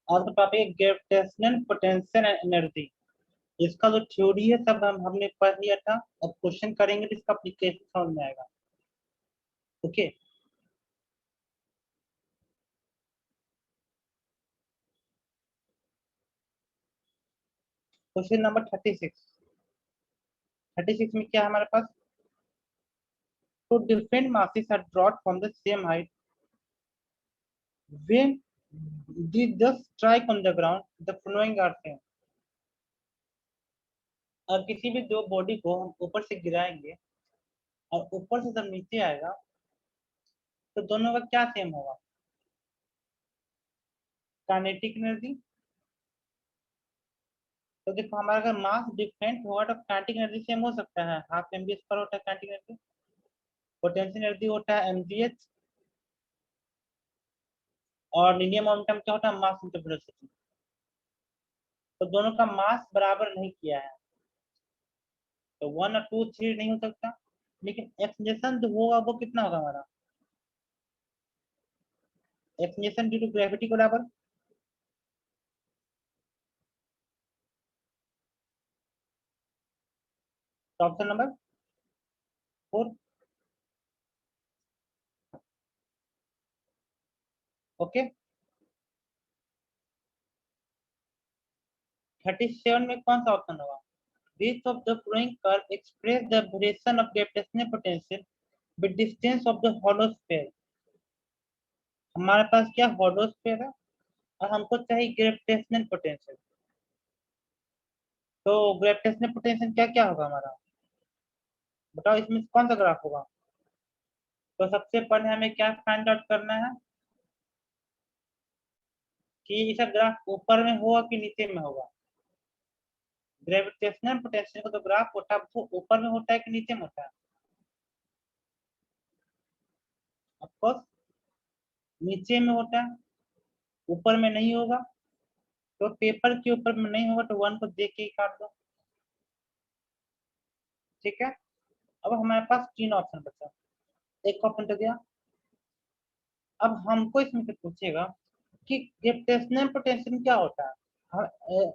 आज का topic gravitational potential and energy. इसका जो थ्योरी है सब हमने पढ़ लिया था। अब क्वेश्चन करेंगे तो इसका एप्लीकेशन समझ में आएगा। ओके। क्वेश्चन नंबर 36 में क्या है हमारे पास? तो different masses are brought from the same height when they just strike on the ground the following are same। और किसी भी दो बॉडी को हम ऊपर से गिराएंगे और ऊपर से जब नीचे आएगा तो दोनों का क्या सेम होगा? Kinetic energy. तो देखो हमारा अगर मास डिफरेंट होगा तो काइनेटिक एनर्जी सेम हो सकता है। हाफ एम बी स्क्वायर होता है काइनेटिक एनर्जी। पोटेंशियल एनर्जी होता है mgh। और लिनियर मोमेंटम क्या होता है? Mass into velocity. तो दोनों का मास बराबर नहीं किया है तो 1 और 2 3 नहीं हो सकता। लेकिन एक्सलेशन जो होगा वो कितना होगा हमारा? एक्सलेशन ड्यू टू ग्रेविटी को बराबर। तो ऑप्शन नंबर 4। ओके। 37 में कौन सा ऑप्शन होगा? Which of the following curve express the variation of gravitational potential with distance of the hollow sphere? हमारे पास क्या hollow sphere है और हमको चाहिए ग्रेविटेशनल पोटेंशियल। तो ग्रेविटेशनल पोटेंशियल क्या क्या होगा हमारा? बताओ इसमें कौन सा ग्राफ होगा? तो सबसे पहले हमें क्या फाइंड आउट करना है कि इसका ग्राफ ऊपर में होगा कि नीचे में होगा। ग्रेविटेशनल पोटेंशियल का तो ग्राफ होता है वो ऊपर में होता है कि नीचे में होता है? ऑफकोर्स नीचे में होता है, ऊपर में नहीं होगा। तो पेपर के ऊपर में नहीं होगा तो 1 को देख के ही काट दो। ठीक है। अब हमारे पास 3 ऑप्शन बचा। एक ऑप्शन तो गया। अब हमको इसमें से पूछेगा कि ग्रेविटेशनल पोटेंशियल क्या होता है। हम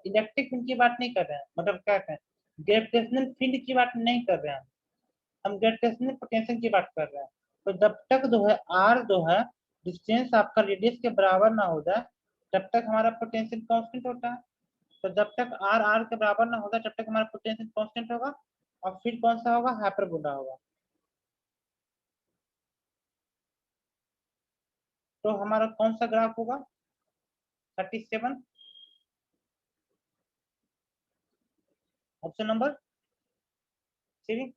इलेक्ट्रिक फील्ड की बात नहीं कर रहे हैं, मतलब क्या कहते हैं, ग्रेविटेशनल फील्ड की बात नहीं कर रहे हैं। हम ग्रेविटेशनल पोटेंशियल की बात कर रहे हैं। तो जब तक जो है आर जो है डिस्टेंस आपका रेडियस के बराबर ना हो जाए तब तक हमारा पोटेंशियल कांस्टेंट होता है। तो जब तक आर आर के बराबर ना होगा तब तक हमारा पोटेंशियल कांस्टेंट होगा। और फिर कौन सा होगा? हाइपरबोला होगा। तो हमारा कौन सा ग्राफ होगा? 37। Option number 3।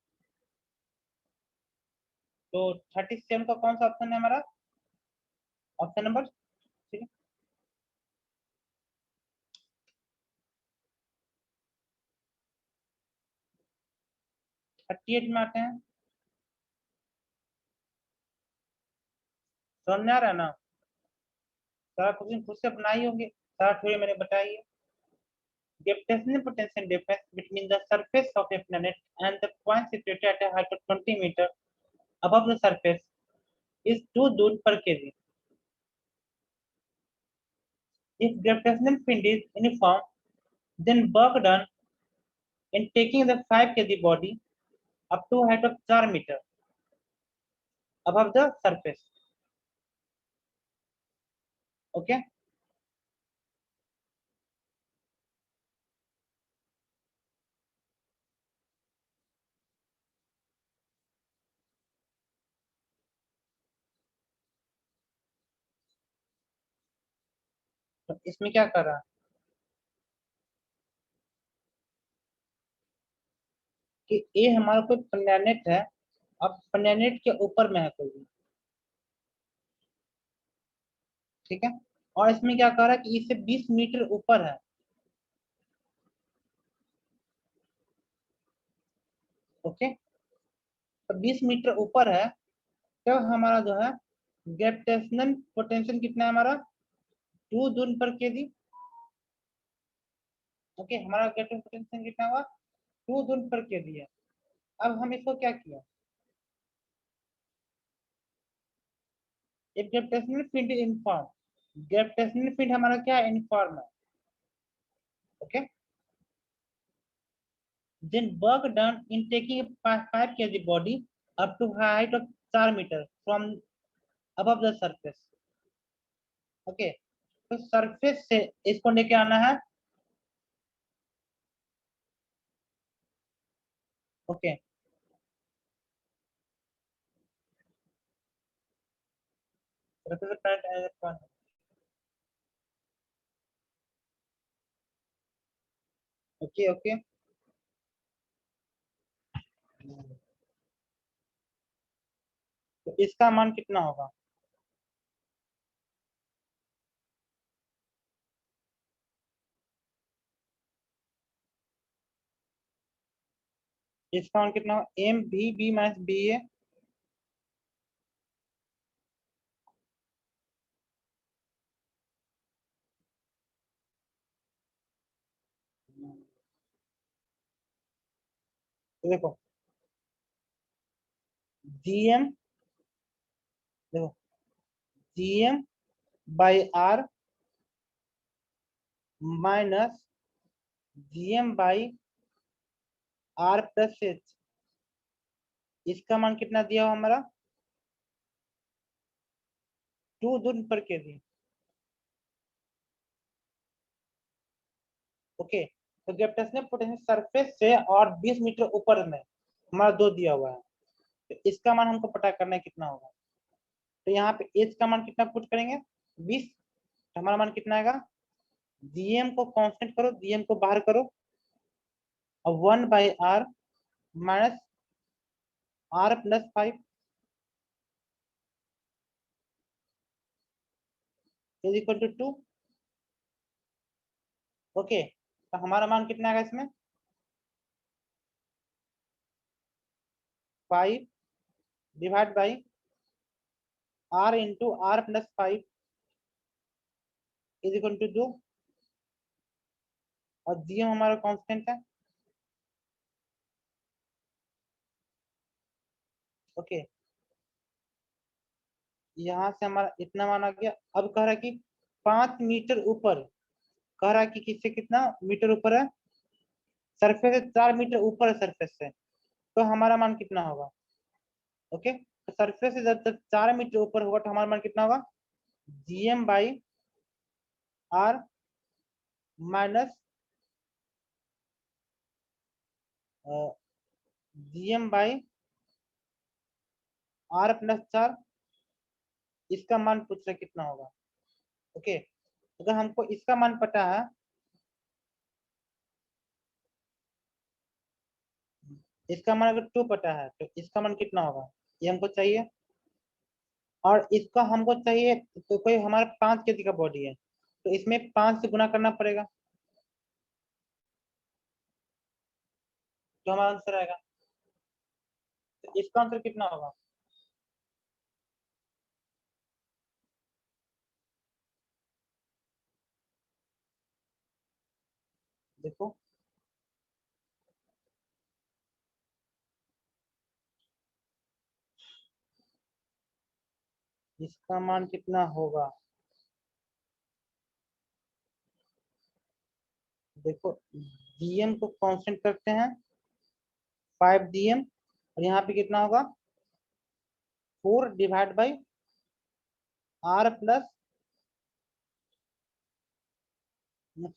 तो 37 का कौन सा ऑप्शन है हमारा? Option number 3। 38 में आते हैं। समझ में आ रहा है ना? सारा क्वेश्चन खुद से बनाई होंगे, सारा थ्योरी मैंने बताई है। Gravitational potential difference between the surface of a planet and the point situated at a height of 20 meters above the surface is 2 joule per kg. If gravitational field is uniform, then work done in taking the 5 kg body up to a height of 4 meters above the surface. Okay? तो इसमें क्या कर रहा है कि ये हमारा कोई प्लेनेट है। अब प्लेनेट के ऊपर में है कोई भी, ठीक है। और इसमें क्या कर रहा है कि इससे 20 मीटर ऊपर है। ओके। तो 20 मीटर ऊपर है तो हमारा जो है ग्रेविटेशनल पोटेंशियल कितना है हमारा? 2 जूल पर केजी। ओके, हमारा ग्रेविटेशनल पोटेंशियल कितना हुआ? 2 जूल पर केजी है। अब हम इसको क्या किया, एक gravitational field inform gravitational field हमारा क्या है, यूनिफॉर्म है। Okay, then work done in taking a 5 kg body up to height of 4 meter from above the surface। Okay, तो सरफेस से इसको लेके आना है। ओके, सरफेस पे ओके ओके, तो इसका मान कितना होगा? इसका मान कितना होगा? M B B minus B A. तो देखो जीएम, देखो GM by R minus GM by R plus H, इसका मान कितना दिया हुआ हमारा? 2 दूर पर के जी। ओके, तो ग्रेविटेशनल पोटेंशियल सरफेस से और 20 मीटर ऊपर में हमारा 2 दिया हुआ है, तो इसका मान हमको पता करना है कितना होगा। तो यहाँ पे एच का मान कितना पुट करेंगे? 20, तो हमारा मान कितना आएगा? जीएम को कांस्टेंट करो, जीएम को बाहर करो, और 1/r minus R plus 5 is equal to 2। Okay, तो हमारा मान कितना आएगा इसमें? 5 divide by R into R plus 5 is equal to 2, और जीएम हमारा कांस्टेंट है। ओके, यहाँ से हमारा इतना मान आ गया। अब कह रहा है कि 5 मीटर ऊपर, कह रहा है कि किससे कितना मीटर ऊपर है? सरफेस से 4 मीटर ऊपर है सरफेस से, तो हमारा मान कितना होगा? ओके, तो सरफेस से जब तक 4 मीटर ऊपर होगा तो हमारा मान कितना होगा? GM by R minus GM by R plus 4, इसका मान पूछ रहे कितना होगा। ओके, अगर हमको इसका मान पता है, इसका मान अगर 2 पता है, तो इसका मान कितना होगा ये हमको चाहिए। और इसका हमको चाहिए, तो कोई हमारा 5 केजी का बॉडी है, तो इसमें 5 से गुना करना पड़ेगा, तो हमारा आंसर आएगा। तो इसका आंसर कितना होगा? देखो, इसका मान कितना होगा? देखो, जीएम को कांस्टेंट करते हैं, 5 जीएम, और यहाँ पे कितना होगा? 4 डिवाइड बाई आर प्लस,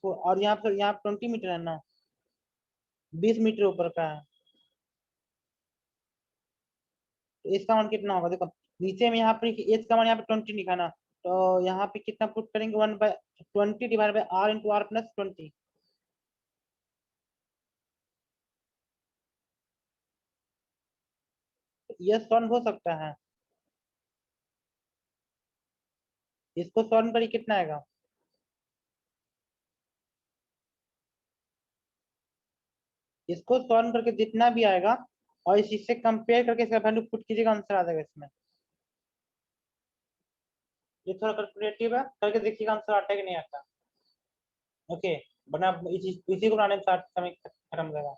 और यहाँ 20 मीटर है ना, 20 मीटर ऊपर का है, तो इसका मान कितना होगा? देखो नीचे में यहाँ पे एच का मान यहाँ पे 20 लिखा ना, तो यहाँ पे कितना पुट करेंगे? 1/20 divide by R into R plus 20। ये सॉल्व हो सकता है, इसको सॉल्व करिए कितना आएगा? इसको सॉल्व करके जितना भी आएगा, और इस इससे कंपेयर करके इसका वैल्यू पुट कीजिएगा, आंसर आ जाएगा इसमें। ये थोड़ा कैलकुलेटिव है, करके देखिएगा आंसर आता है कि नहीं आता। ओके, बना इसी को बनाने में समय खत्म हो जाएगा।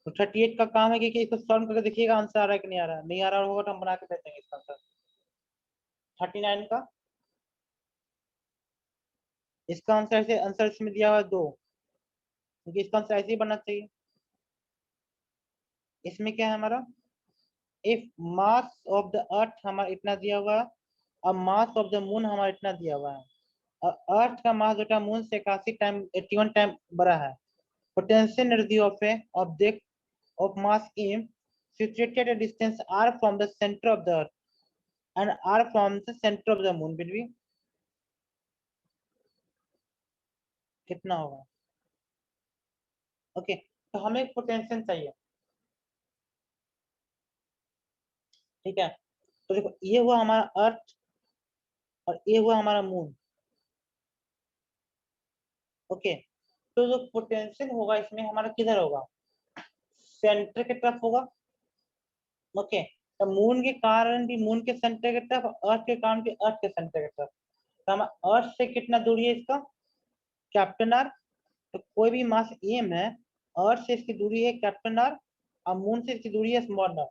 तो 38 का काम है कि इसको सॉल्व करके देखिएगा आंसर आ रहा है कि नहीं आ रहा है। नहीं आ रहा होगा तो हम बना के दे देंगे इसका आंसर। 39 का इसका आंसर ऐसे आंसर इसमें दिया हुआ है 2, क्योंकि इसका आंसर ऐसे ही बनना चाहिए। इसमें क्या है हमारा, इफ मास ऑफ द अर्थ हमारा इतना दिया हुआ है और मास ऑफ द मून हमारा इतना दिया हुआ है, और अर्थ का मास जो मून से 81 टाइम 81 टाइम बड़ा है, potential energy of A object of mass m situated at a distance r from the center of the earth and r from the center of the moon will be कितना होगा। Okay, तो हमें एक potential चाहिए, ठीक है। तो देखो ये हुआ हमारा अर्थ और ये हुआ हमारा मून। ओके, तो जो पोटेंशियल होगा इसमें हमारा किधर होगा, सेंटर के तरफ होगा। ओके, तो मून के कारण भी मून के सेंटर की तरफ, अर्थ के कारण भी अर्थ के सेंटर की तरफ। तो हम अर्थ से कितना दूरी है इसका, कैप्टन आर। तो कोई भी मास एम है, अर्थ से इसकी दूरी है कैप्टन आर और मून से इसकी दूरी है स्मॉल आर।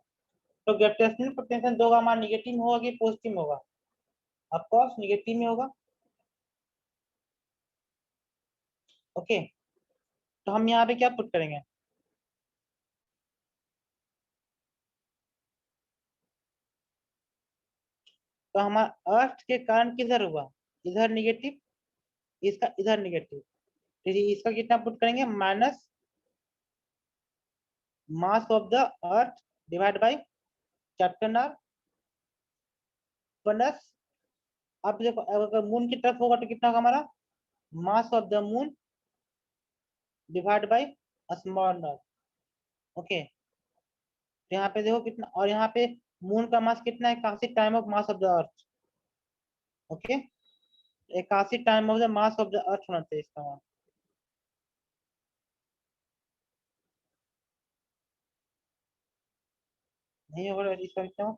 तो ग्रेविटेशनल पोटेंशियल दो हमारा निगेटिव में होगा कि पॉजिटिव में होगा, ऑफ कोर्स निगेटिव में होगा। ओके, तो हम यहाँ पे क्या पुट करेंगे, तो हमारा अर्थ के कारण किधर हुआ, इधर निगेटिव, इसका इधर निगेटिव। तो इसका कितना पुट करेंगे, minus mass of the earth divide by capital R plus, अब देखो अगर मून की तरफ होगा तो कितना होगा हमारा, mass of the moon divide by small R. Okay, तो यहाँ पे देखो कितना, और यहाँ पे मून का मास कितना है, 81 time of mass of the earth. Okay, 81 time of the mass of the अर्थ होना चाहिए इसका मान। नहीं होगा इसका कितना,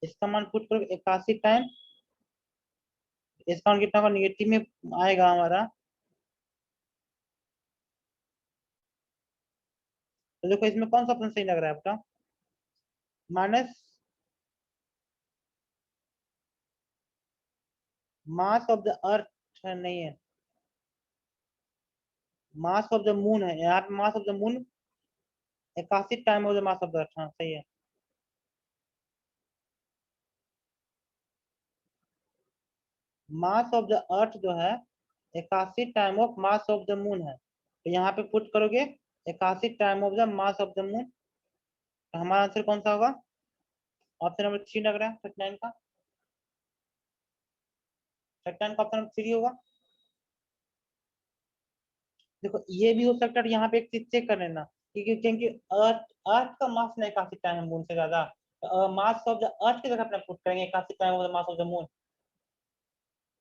इसका मान पुट करो 81 टाइम, इसका मान कितना होगा, निगेटिव में आएगा हमारा। तो देखो इसमें कौन सा ऑप्शन सही लग रहा है आपका, माइनस मास ऑफ द अर्थ नहीं है, मास ऑफ द मून है यहाँ पे, मास of the moon 81 time of the mass of the अर्थ, हाँ सही है। मास ऑफ द अर्थ जो है 81 time of mass of the moon है, तो यहाँ पे पुट करोगे 81 time of the mass of the moon, तो हमारा आंसर कौन सा होगा, ऑप्शन नंबर 3 लग रहा है 39 का, 39 का ऑप्शन नंबर 3 होगा। देखो ये भी हो सकता है, यहाँ पे एक चीज चेक कर लेना, क्योंकि अर्थ अर्थ का मास नहीं 81 टाइम है मून से ज्यादा, मास ऑफ द अर्थ की जगह अपने पुट करेंगे 81 time of the mass of the moon.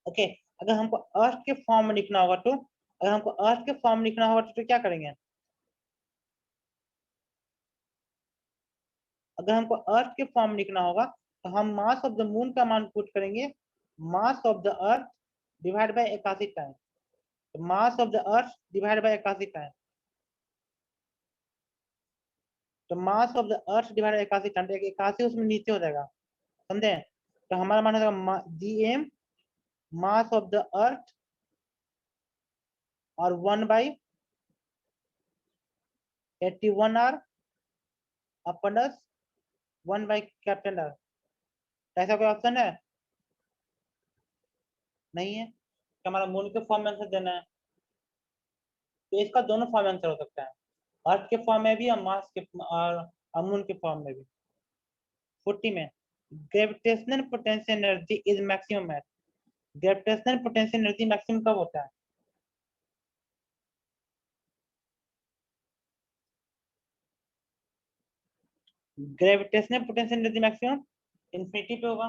Okay, अगर हमको अर्थ के फॉर्म में लिखना होगा तो, अगर हमको अर्थ के फॉर्म में लिखना होगा तो क्या करेंगे, अगर हमको अर्थ के फॉर्म में लिखना होगा तो हम मास ऑफ द मून का मान पुट करेंगे, mass of the earth divide by 81 time, तो mass of the earth divide by 81 time, तो mass of the earth divide by 81 time, 81 उसमें नीचे हो जाएगा, समझे। तो हमारा मान हो जाएगा G M mass of the earth और 1/81 आर और प्लस 1/कैपिटल आर। ऐसा कोई ऑप्शन है, नहीं है, कि हमारा मून के फॉर्म में आंसर देना है, तो इसका दोनों फॉर्म में आंसर हो सकता है, अर्थ के फॉर्म में भी और मास के और मून के फॉर्म में भी। 40 में, gravitational potential energy is maximum है, ग्रेविटेशनल पोटेंशियल एनर्जी मैक्सिमम कब होता है, gravitational potential energy maximum infinity पे होगा।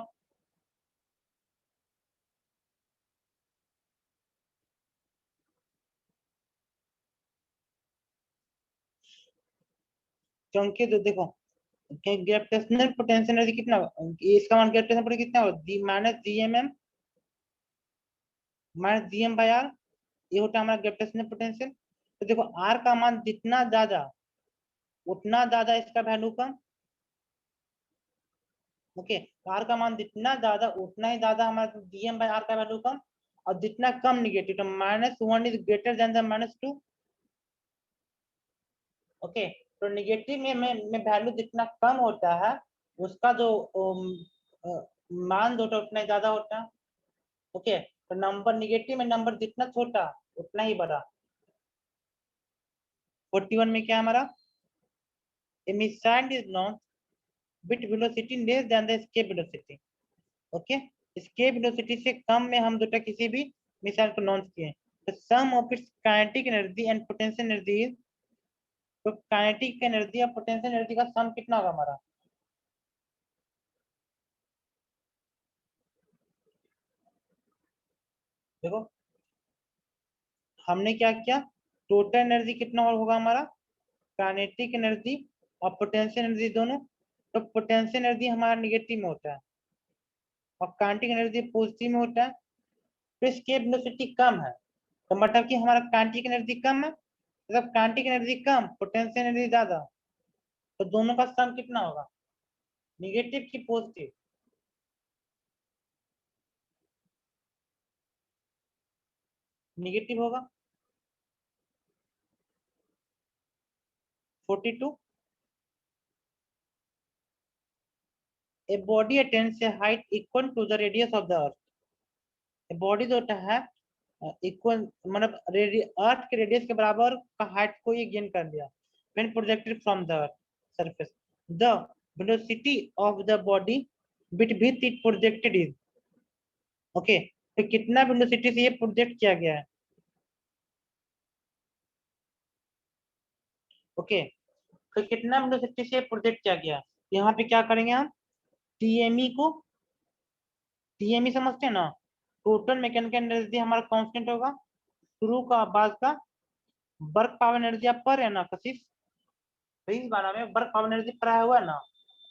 क्योंकि तो देखो ग्रेविटेशनल पोटेंशियल एनर्जी कितना होगा, इसका मान ग्रेविटेशनल पोटेंशियल कितना होगा, G minus G M M minus G M by R, ये होता है हमारा ग्रेविटेशनल पोटेंशियल। तो देखो आर का मान जितना ज्यादा उतना ज्यादा इसका वैल्यू कम। ओके, आर का मान जितना ज्यादा उतना ही ज्यादा हमारा जी एम बाई आर का वैल्यू कम, और जितना कम निगेटिव, तो -1 is greater than the -2। Okay, तो निगेटिव में वैल्यू जितना कम होता है उसका जो मान जो होता है उतना ही ज्यादा होता है। ओके, तो नंबर निगेटिव में नंबर जितना छोटा उतना ही बड़ा। 41 में क्या हमारा, a missile is launched with velocity less than the escape velocity। Okay, escape velocity से कम में हम जो किसी भी मिसाइल को लॉन्च किए, तो sum of its kinetic energy and potential energy is, तो काइनेटिक एनर्जी और पोटेंशियल एनर्जी का सम कितना होगा हमारा, देखो हमने क्या किया, टोटल एनर्जी कितना और होगा हमारा, काइनेटिक एनर्जी और पोटेंशियल एनर्जी दोनों, तो पोटेंशियल एनर्जी हमारा निगेटिव में होता है और काइनेटिक एनर्जी पॉजिटिव में होता है। तो इसकी वेलोसिटी कम है, तो मतलब कि हमारा काइनेटिक एनर्जी कम है, मतलब काइनेटिक एनर्जी कम पोटेंशियल एनर्जी ज्यादा, तो दोनों का सम कितना होगा, निगेटिव की पॉजिटिव, निगेटिव होगा 42। A body attains a height equal to the radius of the earth. A body जो होता है इक्वल मतलब अर्थ के रेडियस के बराबर का हाइट को ये गेन कर लिया when projected from the earth surface, the velocity of the body with which it projected is. Okay, तो कितना वेलोसिटी से ये प्रोजेक्ट किया गया है। ओके, तो कितना वेलोसिटी से प्रोजेक्ट किया गया, यहाँ पे क्या करेंगे हम, टीएमई को, टीएमई समझते हैं ना, टोटल मैकेनिकल एनर्जी हमारा कांस्टेंट होगा, शुरू का बाद का वर्क पावर एनर्जी आप पर है ना कशिश, तो इस बार में वर्क पावर एनर्जी पढ़ाया हुआ है ना,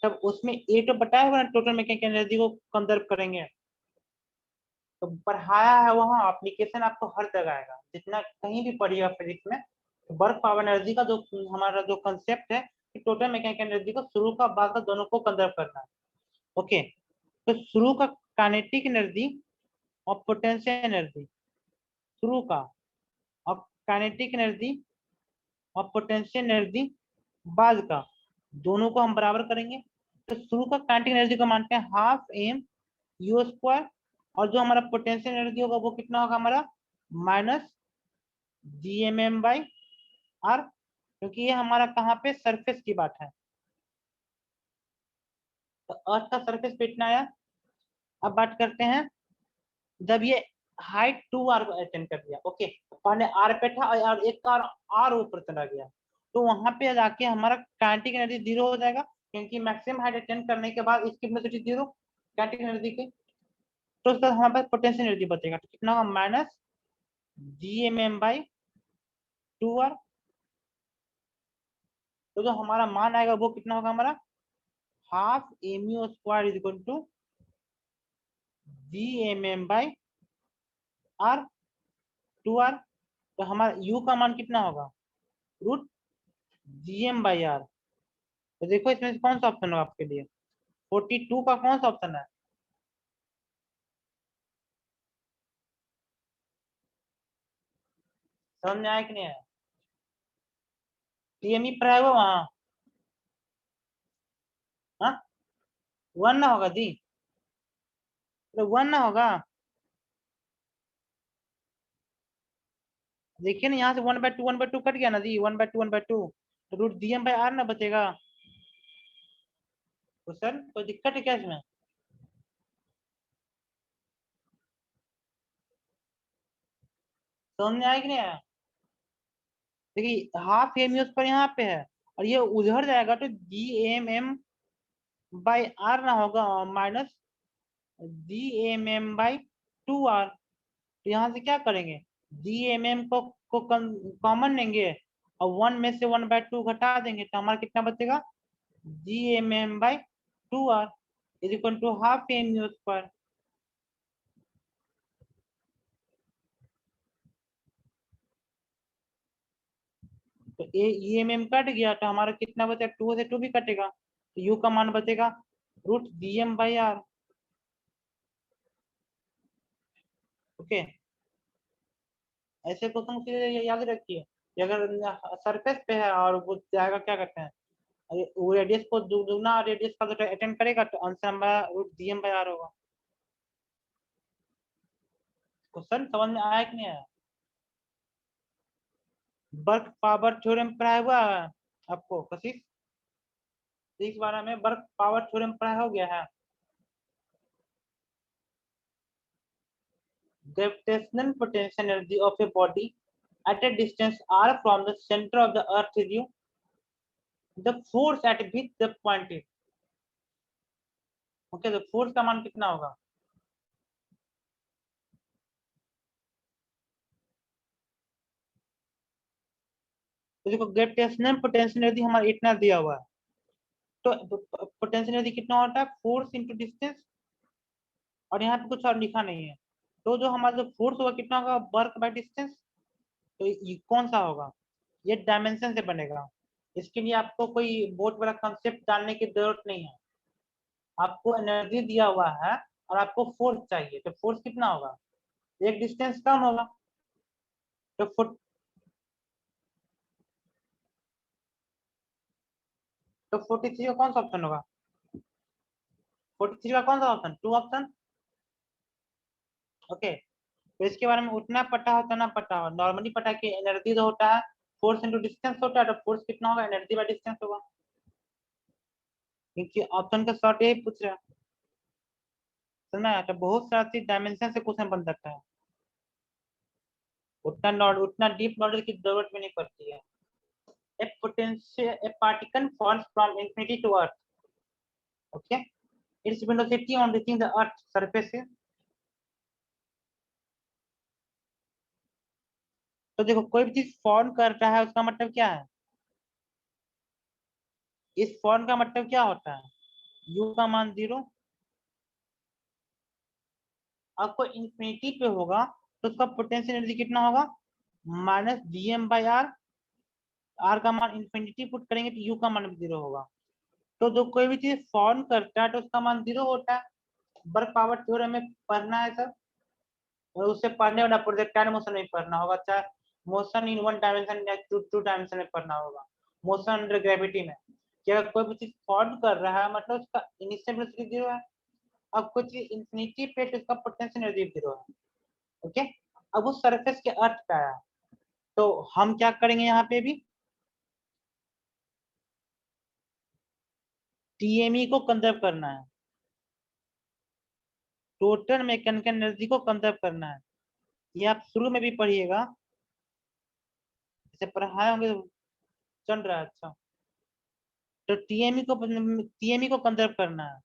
तब उसमें ए तो बताया हुआ है टोटल मैकेनिकल एनर्जी को कंजर्व करेंगे, तो पढ़ाया है वहाँ, एप्लीकेशन आपको हर जगह आएगा, जितना कहीं भी पढ़िएगा फिजिक्स में, तो वर्क पावर एनर्जी का जो हमारा जो कंसेप्ट है कि टोटल मैकेनिकल एनर्जी को शुरू का बाद का दोनों को कंजर्व करना है। ओके, तो शुरू का काइनेटिक एनर्जी और पोटेंशियल एनर्जी, शुरू का और काइनेटिक एनर्जी और पोटेंशियल एनर्जी बाद का, दोनों को हम बराबर करेंगे। तो शुरू का काइनेटिक एनर्जी को मानते हैं हाफ एम यू स्क्वायर, और जो हमारा पोटेंशियल एनर्जी होगा वो कितना होगा हमारा, -GMM/r, क्योंकि ये हमारा कहाँ पे सरफेस की बात है, तो अर्थ का सरफेस पे इतना आया। अब बात करते हैं जब ये हाइट 2r को अटेंड कर दिया, ओके, पहले r पे था और एक r ऊपर चला गया, तो वहां पे जाके हमारा काइनेटिक एनर्जी 0 हो जाएगा, क्योंकि मैक्सिमम हाइट अटेंड करने के बाद इसकी वेलोसिटी 0 काइनेटिक एनर्जी की, तो उसका हमारे पास पोटेंशियल एनर्जी बचेगा, तो कितना होगा, -GMM/2r, तो जो हमारा मान आएगा वो कितना होगा हमारा, half mu square is equal to GMM/r 2r, तो हमारा u का मान कितना होगा, √GM/r। तो देखो इसमें से कौन सा ऑप्शन होगा आपके लिए, 42 का कौन सा ऑप्शन है, समझ में आया कि नहीं आया, टीएमई पर आएगा वहाँ, हाँ 1 ना होगा जी, तो 1 ना होगा, देखिए ना यहाँ से 1/2 कट गया ना जी, 1/2 तो √GM/r ना बचेगा, तो सर कोई दिक्कत है क्या इसमें, समझ में आया कि नहीं आया। देखिए हाफ एम उस पर यहाँ पे है और ये उधर जाएगा तो GMM/r ना होगा, -GMM/2r, तो यहाँ से क्या करेंगे, GMM को कॉमन लेंगे और 1 में से 1/2 घटा देंगे, तो हमारा कितना बचेगा, GMM/2r is equal to half M square. तो EMM कट गया तो हमारा कितना बचेगा, 2 से 2 भी कटेगा, तो यू का मान बचेगा √GM/r। ओके, ऐसे क्वेश्चन के लिए याद रखिए कि अगर सरफेस पे है और वो जाएगा क्या कहते हैं, अरे वो रेडियस को दुगना रेडियस का जो अटेंड करेगा तो आंसर हमारा √dm/r होगा। क्वेश्चन समझ में आया कि नहीं आया? बर्क पावर थ्योरम पढ़ाया हुआ है आपको कशिश? इस बारे में बर्क पावर थ्योरम पढ़ाया हो गया है? Gravitational potential energy of a body at a distance r from the center of the earth is you the force at which the point is। Okay, तो फोर्स का मान कितना होगा? तो देखो ग्रेविटेशनल पोटेंशियल एनर्जी हमारा इतना दिया हुआ है, तो पोटेंशियल एनर्जी कितना होता है? फोर्स इंटू डिस्टेंस, और यहाँ पे कुछ और लिखा नहीं है। तो जो हमारा जो फोर्स होगा कितना होगा? Work by distance. तो ये कौन सा होगा? ये डायमेंशन से बनेगा। इसके लिए आपको कोई बहुत बड़ा कंसेप्ट जानने की जरूरत नहीं है। आपको एनर्जी दिया हुआ है और आपको फोर्स चाहिए, तो फोर्स कितना होगा? एक डिस्टेंस कम होगा। तो फुट तो 43 का कौन सा ऑप्शन होगा? 43 का कौन सा ऑप्शन? 2 ऑप्शन। ओके, तो इसके बारे में उतना पता हो उतना पता हो। नॉर्मली पता कि एनर्जी जो होता है फोर्स इंटू डिस्टेंस होता है, तो फोर्स कितना होगा? एनर्जी बाय डिस्टेंस होगा, क्योंकि ऑप्शन का शॉर्ट यही पूछ रहा है। समझ में आया? तो बहुत सारा चीज डायमेंशन से क्वेश्चन बन सकता है, उतना डीप नॉलेज की जरूरत भी नहीं पड़ती है। A particle falls from infinity to earth, okay, its velocity on reaching the earth surface is। तो देखो कोई भी चीज फॉर्म कर रहा है उसका मतलब क्या है? इस फॉर्म का मतलब क्या होता है? u का मान 0, आपको इंफिनिटी पे होगा तो उसका पोटेंशियल एनर्जी कितना होगा? -dm/r। r का मान इंफिनिटी पुट करेंगे तो u का मान 0 होगा। तो जो कोई भी चीज फॉर्म करता है तो उसका मान 0 होता है। बर्क पावर थ्योरम में पढ़ना है सर, और उससे पढ़ने वाला प्रोजेक्टाइल मोशन में पढ़ना होगा, चाहे मोशन इन वन डायमेंशन या टू डायमेंशन में पढ़ना होगा। मोशन अंडर ग्रेविटी में कि अगर कोई भी चीज फॉर्म कर रहा है मतलब उसका इनिशियल वेलोसिटी 0 है। अब कुछ चीज इंफिनिटी पे तो उसका पोटेंशियल एनर्जी 0 है। ओके, अब उस सरफेस के अर्थ पे आया, तो हम क्या करेंगे यहाँ पे भी? टीएमई को कंजर्व करना है, टोटल मैकेनिकल एनर्जी को कंजर्व करना है। ये आप शुरू में भी पढ़िएगा, जैसे पढ़ाए होंगे तो चल रहा है। अच्छा, तो टीएमई को कंजर्व करना है,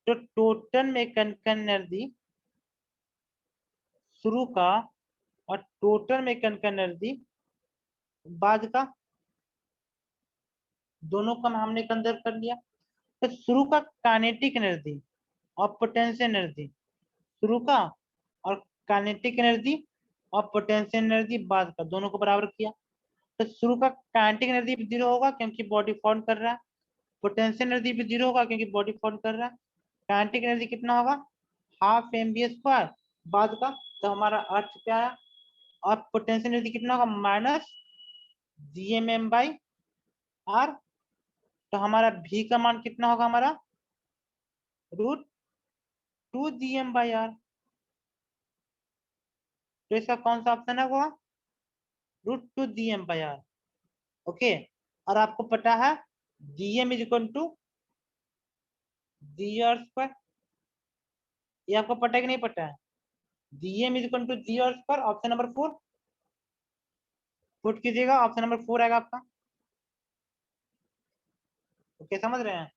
तो टोटल मैकेनिकल एनर्जी शुरू का और टोटल मैकेनिकल एनर्जी बाद का, दोनों का हमने कंजर्व कर लिया। तो शुरू का काइनेटिक एनर्जी और पोटेंशियल एनर्जी शुरू का, और काइनेटिक एनर्जी और पोटेंशियल एनर्जी बाद का, दोनों को बराबर किया। तो शुरू का काइनेटिक एनर्जी भी 0 होगा क्योंकि बॉडी फॉर्म कर रहा है, पोटेंशियल एनर्जी भी 0 होगा क्योंकि बॉडी फॉर्म कर रहा है। काइनेटिक एनर्जी कितना होगा? ½ mv²। बाद का तो हमारा अर्थ क्या आया, और पोटेंशियल एनर्जी कितना होगा? -gmm/r। तो हमारा v का मान कितना होगा? हमारा √2gm/r। तो इसका कौन सा ऑप्शन है? वो √2gm/r। ओके, और आपको पता है gm is equal to g/2। ये आपको पता है कि नहीं पता है? gm is equal to g/2। Option number 4 put कीजिएगा, ऑप्शन नंबर 4 आएगा आपका। ओके, समझ रहे हैं?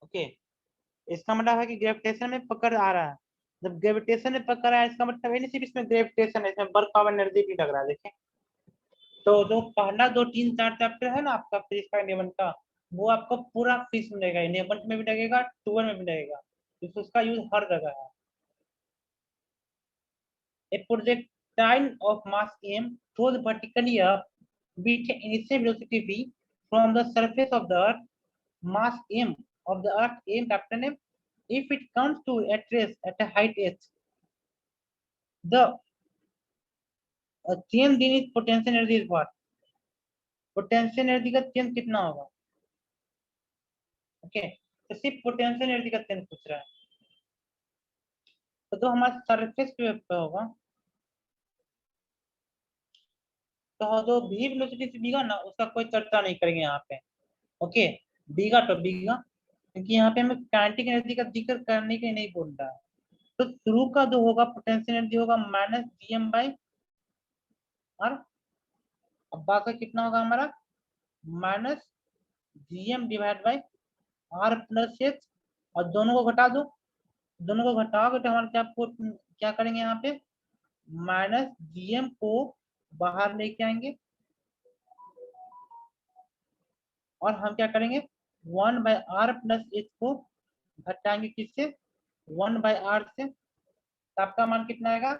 ओके, इसका मतलब है कि ग्रेविटेशन में पकड़ आ रहा है। जब ग्रेविटेशन में पकड़ रहा है इसका मतलब है नहीं सिर्फ इसमें ग्रेविटेशन है, इसमें वर्क पावर एनर्जी भी लग रहा है। देखिए, तो जो पहला 2 3 4 चैप्टर है ना आपका फिजिक्स का इलेवन का, वो आपको पूरा फिजिक्स में लगेगा, इलेवन में भी लगेगा, 12 में भी लगेगा, क्योंकि उसका यूज हर जगह है। A projectile of mass m throws vertically up with an initial velocity v from the surface of the earth, mass m of the earth m capital M, if it comes to at rest at a height h, the change in its potential energy is what? Potential energy का change कितना होगा? Okay, तो सिर्फ potential energy का change पूछ रहा है, तो हमारा सरफेस पे होगा, तो जो भी वेलोसिटी से बीगा ना उसका कोई चर्चा नहीं करेंगे यहाँ पे। ओके, बीगा तो बीगा, क्योंकि यहाँ पे हमें काइनेटिक एनर्जी का जिक्र करने के नहीं बोल रहा है। तो शुरू का जो होगा पोटेंशियल एनर्जी होगा माइनस जीएम बाई आर, अब बाकी कितना होगा हमारा minus GM divide by R plus H, और दोनों को घटा दो, दोनों को घटाओगे तो हमारे क्या करेंगे यहाँ पे माइनस जीएम को बाहर लेके आएंगे, और हम क्या करेंगे 1 बाई आर प्लस एच को घटाएंगे किससे 1 बाई आर से, तो आपका मान कितना आएगा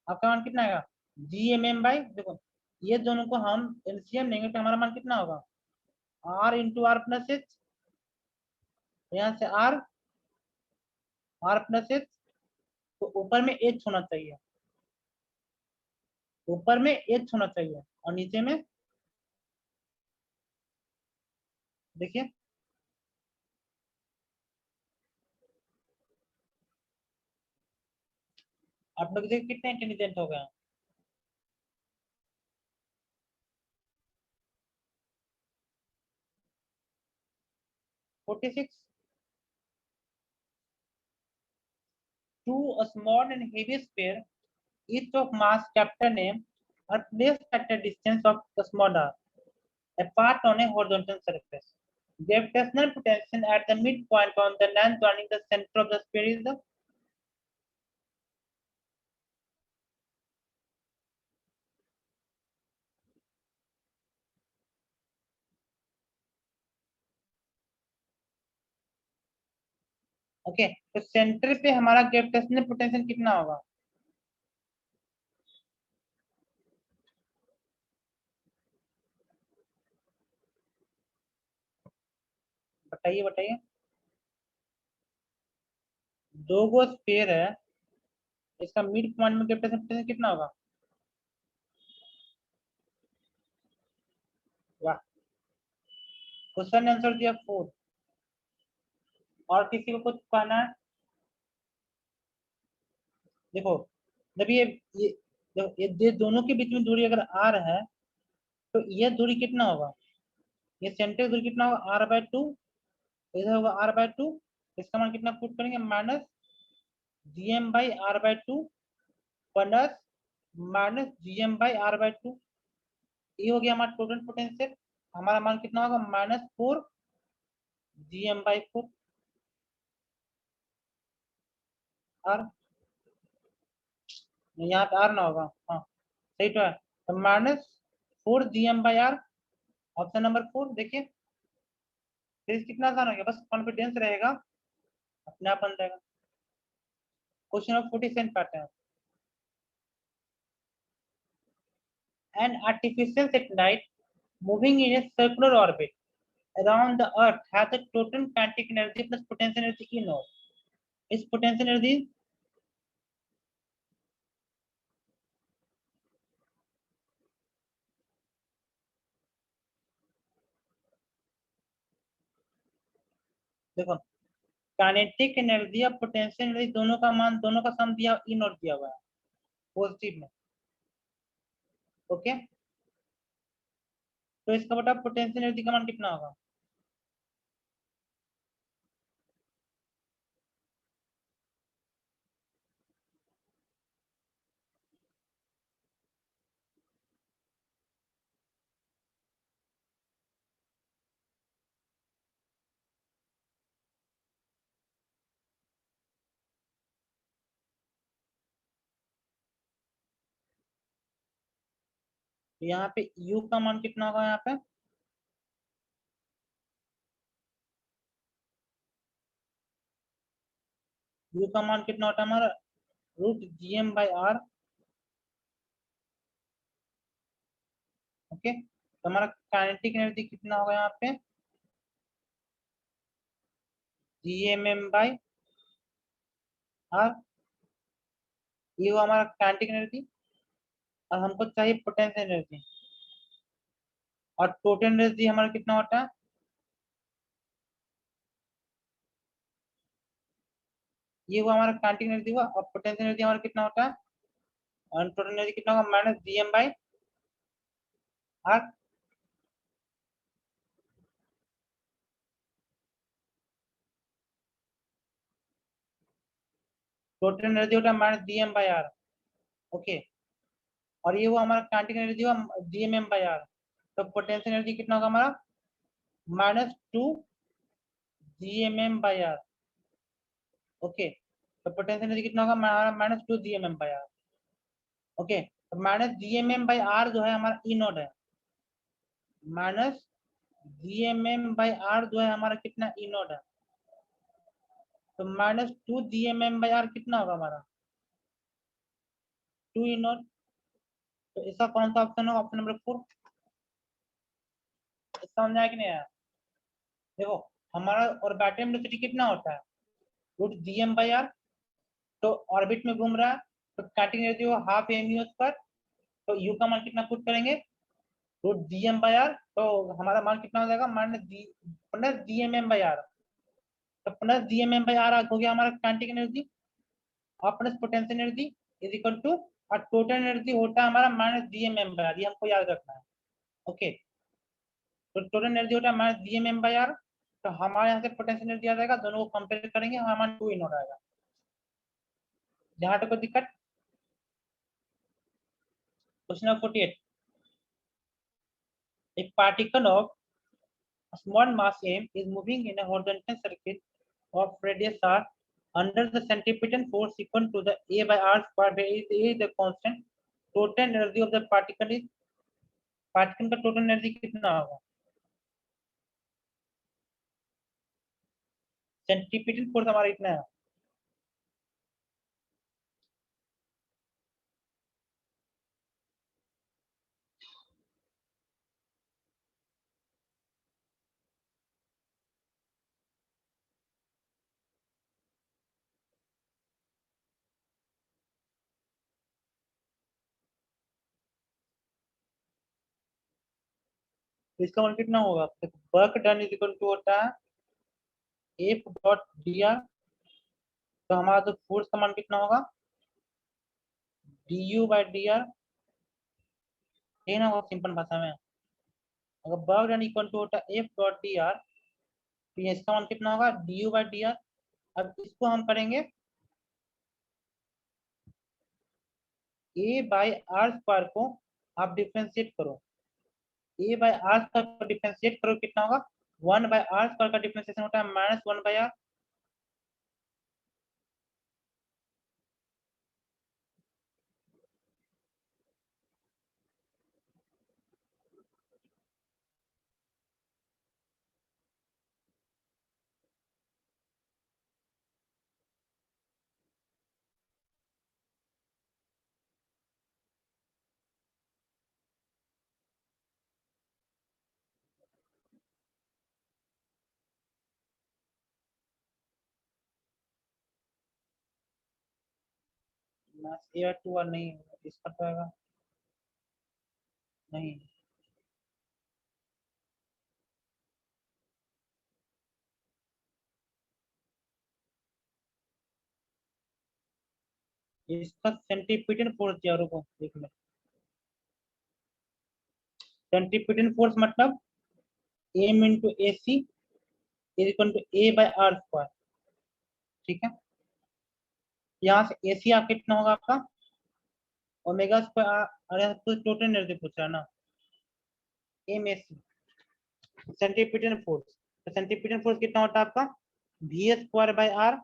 आपका मान कितना आएगा जी एम एम बाई, देखो ये दोनों को हम एलसीएम लेंगे तो हमारा मान कितना होगा R into R plus H, यहाँ से आर प्लस एच, तो ऊपर में एच होना चाहिए, ऊपर में एच होना चाहिए और नीचे में देखिए आप लोग देखिए कितने इंटेलिजेंट हो गए। 46 two a small and heavy sphere, each of mass capital M, are placed at a distance of the smaller apart on a horizontal surface. Gravitational potential at the midpoint on the line joining the center of the sphere is the okay, तो centre पे हमारा gravitational potential कितना होगा बताइए बताइए, दो गो sphere है, इसका मिड पॉइंट में ग्रेविटेशनल पोटेंशियल कितना होगा? वाह, क्वेश्चन आंसर दिया 4। और किसी को कुछ कहना है? देखो जब ये जब ये दोनों के बीच में दूरी अगर आर है तो ये दूरी कितना होगा, ये सेंटर दूरी कितना होगा r/2, इधर होगा r/2, इसका मान कितना पुट करेंगे minus GM by r/2 plus minus GM by r/2, ये हो गया हमारा टोटल पोटेंशियल, हमारा मान कितना होगा -4 GM/4 आर, यहाँ पे आर ना होगा, हाँ सही तो है, तो -4 GM/r, ऑप्शन नंबर 4 देखिए, फिर कितना आसान हो गया, बस कॉन्फिडेंस रहेगा अपने आप बन जाएगा। क्वेश्चन नंबर 47 पाते हैं, an artificial satellite moving in a circular orbit around the earth has a total kinetic energy plus potential energy E naught. Its potential energy, देखो काइनेटिक एनर्जी और पोटेंशियल एनर्जी दोनों का मान, दोनों का सम दिया ई नॉट दिया हुआ है पॉजिटिव में। ओके, तो इसका बटा पोटेंशियल एनर्जी का मान कितना होगा? तो यहाँ पे यू का मान कितना होगा, यहाँ पे यू का मान कितना होता है हमारा √GM/r। ओके, तो हमारा काइनेटिक एनर्जी कितना होगा यहाँ पे, Gmm/r, ये हुआ हमारा काइनेटिक एनर्जी। और हमको चाहिए पोटेंशियल एनर्जी, और टोटल एनर्जी हमारा कितना होता है, ये हुआ हमारा काइनेटिक एनर्जी हुआ, और पोटेंशियल एनर्जी हमारा कितना होता है, और टोटल एनर्जी कितना होगा, -Gm/r। टोटल एनर्जी होता है -Gm/r। ओके, और ये हुआ हमारा काइनेटिक एनर्जी हुआ Gmm/r। तो पोटेंशियल एनर्जी कितना होगा हमारा, -2 Gmm/r। ओके, तो पोटेंशियल एनर्जी कितना होगा हमारा, -2 Gmm/r। ओके, तो -Gmm/r जो है हमारा ई नोड है, -Gmm/r जो है हमारा कितना ई नोड है, तो -2 Gmm/r कितना होगा हमारा, 2 ई नोड। तो इसका कौन सा ऑप्शन होगा, ऑप्शन नंबर 4। समझ आया कि नहीं आया। देखो हमारा ऑर्बिटल वेलोसिटी कितना होता है, √Gm/r। तो ऑर्बिट में घूम रहा है, तो काइनेटिक एनर्जी वो ½ mu पर। तो यू का मान कितना पुट करेंगे, √Gm/r। तो हमारा मान कितना हो जाएगा, +Gmm/r। तो +Gmm/r हो गया हमारा काइनेटिक एनर्जी, और plus potential energy is equal to, और टोटल एनर्जी होता है हमारा -Gmm/r। ये हमको याद रखना है। ओके, तो टोटल एनर्जी होता है -Gmm/r। तो हमारे यहाँ से पोटेंशियल एनर्जी आ जाएगा, दोनों को कंपेयर करेंगे, हमारा 2 इन हो जाएगा। जहाँ तक कोई दिक्कत। Question number 48, a particle of a small mass m is moving in a horizontal circle of radius r under the centripetal force equal to the a by r square, where a is the constant. Total energy of the particle is, particle का total energy कितना होगा, centripetal force हमारा इतना है। तो इसका मान कितना होगा, work done is equal to होता है F.dr। तो हमारा जो फोर्स का मान कितना होगा, du/dr। ये ना होगा सिंपल भाषा में, अगर वर्क डन इक्वल टू होता है F.dr, तो ये इसका मान कितना होगा, du/dr। अब इसको हम करेंगे a/r² को आप डिफरेंशिएट करो, a/r² को डिफरेंशिएट करो, कितना होगा, 1/r² का डिफरेंशिएशन होता है -1/r। A/2 और नहीं इसका तो आएगा नहीं, इसका सेंटीपिटल फोर्स दिया, रुको देख लो। सेंटीपिटल फोर्स मतलब m into A C is equal to a/r²। ठीक है, यहाँ से ए सी आप कितना होगा आपका, ओमेगा²। अरे तो टोटल एनर्जी पूछ रहा है ना, M A C centripetal force. तो सेंटीपिटल फोर्स कितना होता है आपका, v²/r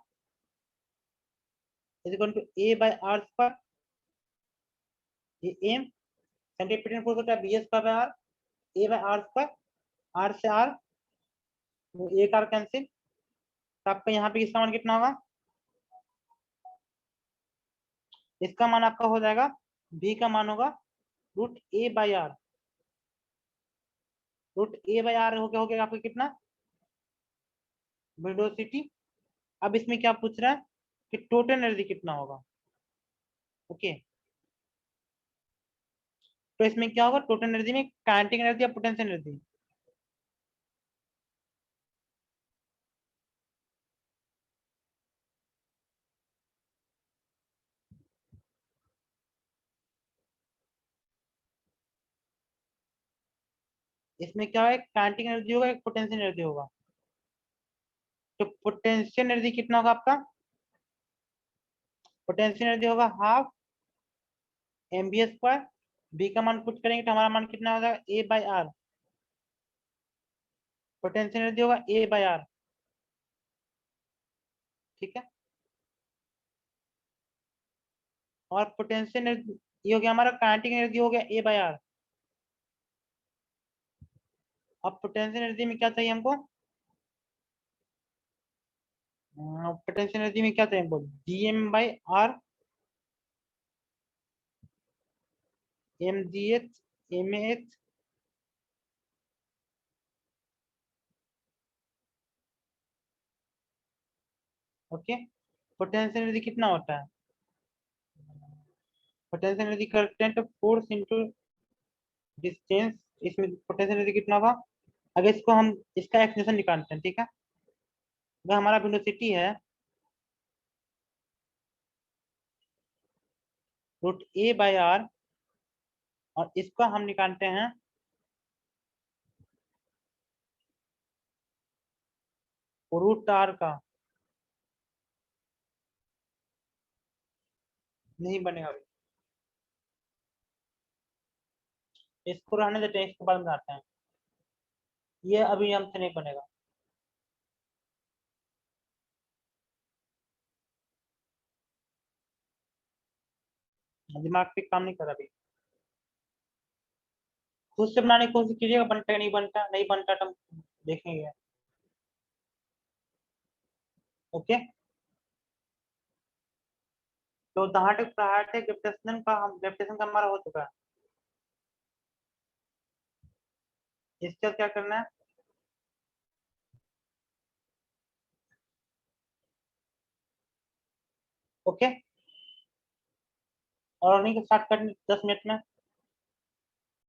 is equal to a/r²। ये एम सेंटीपिटल फोर्स होता है v²/r, a/r²। r से r, वो एक r कैंसिल। तो आपका यहाँ पे इसका मान कितना होगा, इसका मान आपका हो जाएगा, v का मान होगा √a/r। Root A by are हो गया आपका कितना, वेलोसिटी। अब इसमें क्या पूछ रहा है कि टोटल एनर्जी कितना होगा। ओके, तो इसमें क्या होगा, टोटल एनर्जी में काइनेटिक एनर्जी या पोटेंशियल एनर्जी। इसमें क्या है, काइनेटिक एनर्जी होगा, एक पोटेंशियल एनर्जी होगा। तो पोटेंशियल एनर्जी कितना होगा आपका, पोटेंशियल एनर्जी होगा half M V square. V का मान पुट करेंगे तो हमारा मान कितना हो जाएगा, ए बाई आर। पोटेंशियल एनर्जी होगा ए बाई आर। ठीक है, और पोटेंशियल एनर्जी ये हो गया हमारा, काइनेटिक एनर्जी हो गया ए बाई आर। अब पोटेंशियल एनर्जी में क्या चाहिए हमको, पोटेंशियल एनर्जी में क्या चाहिए हमको, G M by R, M G H, M H. Okay, potential energy कितना होता है, पोटेंशियल एनर्जी करते हैं तो फोर्स इंटू डिस्टेंस। इसमें पोटेंशियल एनर्जी कितना होगा, अगर इसको हम इसका एक्सप्रेशन निकालते हैं, ठीक है। अगर हमारा वेलोसिटी है रूट ए बाई आर, और इसको हम निकालते हैं रूट आर का, नहीं बनेगा अभी, इसको रहने देते हैं, इसके बाद में आते हैं, ये अभी हमसे नहीं बनेगा। दिमाग पे काम नहीं कर रहा अभी, खुद से बनाने की कोशिश कीजिएगा, बनता है नहीं बनता, नहीं बनता तो हम देखेंगे। ओके, तो जहाँ तक पढ़ा थे ग्रेविटेशन का, हम ग्रेविटेशन का हमारा हो चुका है। इसके बाद क्या करना है, ओके, और नहीं स्टार्ट करनी 10 मिनट में।